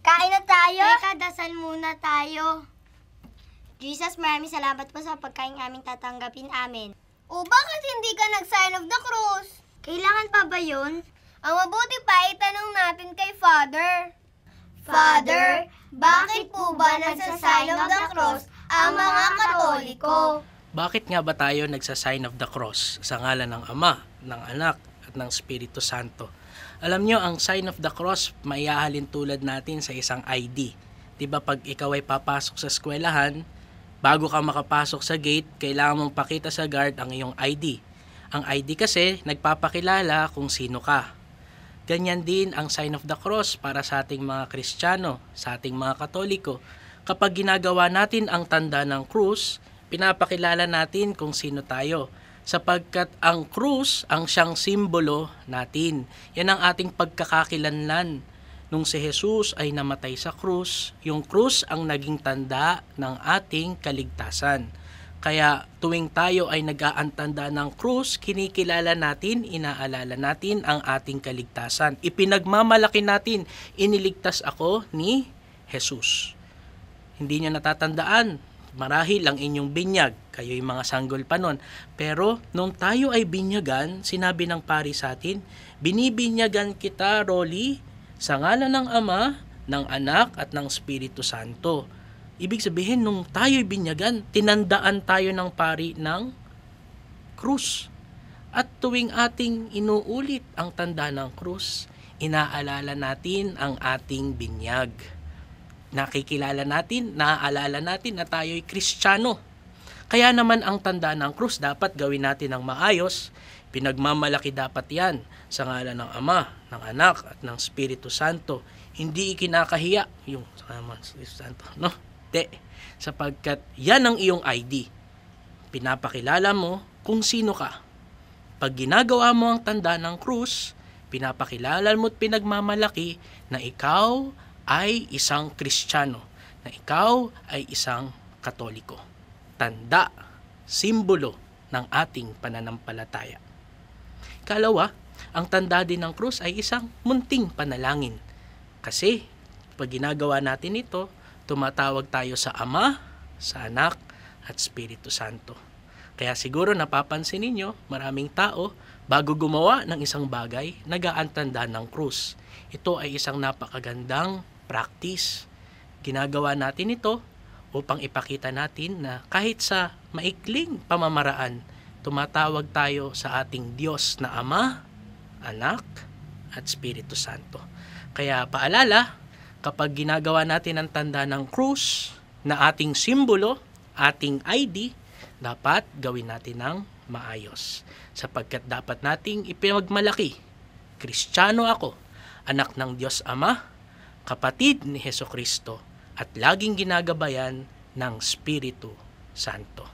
Kain na tayo? Teka, dasal muna tayo. Jesus, maraming salamat po sa pagkain aming tatanggapin amin. O bakit hindi ka nag-sign of the cross? Kailangan pa ba yun? Ang mabuti pa, itanong natin kay Father. Father, bakit po ba nagsa-sign of the cross ang mga Katoliko? Bakit nga ba tayo nagsa-sign of the cross sa ngalan ng Ama, ng Anak, at ng Espiritu Santo? Alam nyo, ang sign of the cross, maiahalin tulad natin sa isang ID. Diba pag ikaw ay papasok sa eskwelahan, bago ka makapasok sa gate, kailangan mong pakita sa guard ang iyong ID. Ang ID kasi, nagpapakilala kung sino ka. Ganyan din ang sign of the cross para sa ating mga Kristiyano, sa ating mga Katoliko. Kapag ginagawa natin ang tanda ng krus, pinapakilala natin kung sino tayo. Sapagkat ang krus ang siyang simbolo natin. Yan ang ating pagkakakilanlan. Nung si Jesus ay namatay sa krus, yung krus ang naging tanda ng ating kaligtasan. Kaya tuwing tayo ay nag-aantanda ng krus, kinikilala natin, inaalala natin ang ating kaligtasan. Ipinagmamalaki natin, iniligtas ako ni Jesus. Hindi niya natatandaan, marahil ang inyong binyag, kayo'y mga sanggol pa nun. Pero nung tayo ay binyagan, sinabi ng pari sa atin, binibinyagan kita, Rolly, sa ngalan ng Ama, ng Anak at ng Espiritu Santo. Ibig sabihin, nung tayo'y binyagan, tinandaan tayo ng pari ng krus. At tuwing ating inuulit ang tanda ng krus, inaalala natin ang ating binyag. Nakikilala natin, naaalala natin na tayo'y Kristiyano. Kaya naman ang tanda ng krus dapat gawin natin ng maayos. Pinagmamalaki dapat yan sa ngalan ng Ama, ng Anak at ng Espiritu Santo. Hindi ikinakahiya yung Espiritu Santo, no? Sapagkat yan ang iyong ID. Pinapakilala mo kung sino ka. Pag ginagawa mo ang tanda ng krus, pinapakilala mo at pinagmamalaki na ikaw ay isang Kristiyano, na ikaw ay isang Katoliko. Tanda, simbolo ng ating pananampalataya. Ikalawa, ang tanda din ng krus ay isang munting panalangin. Kasi pag ginagawa natin ito, tumatawag tayo sa Ama, sa Anak, at Espiritu Santo. Kaya siguro napapansin ninyo, maraming tao, bago gumawa ng isang bagay, nag-aantanda ng krus. Ito ay isang napakagandang practice. Ginagawa natin ito upang ipakita natin na kahit sa maikling pamamaraan, tumatawag tayo sa ating Diyos na Ama, Anak, at Espiritu Santo. Kaya paalala, kapag ginagawa natin ang tanda ng krus na ating simbolo, ating ID, dapat gawin natin ng maayos. Sapagkat dapat nating ipinagmalaki, Kristiyano ako, anak ng Diyos Ama, kapatid ni Hesukristo, at laging ginagabayan ng Espiritu Santo.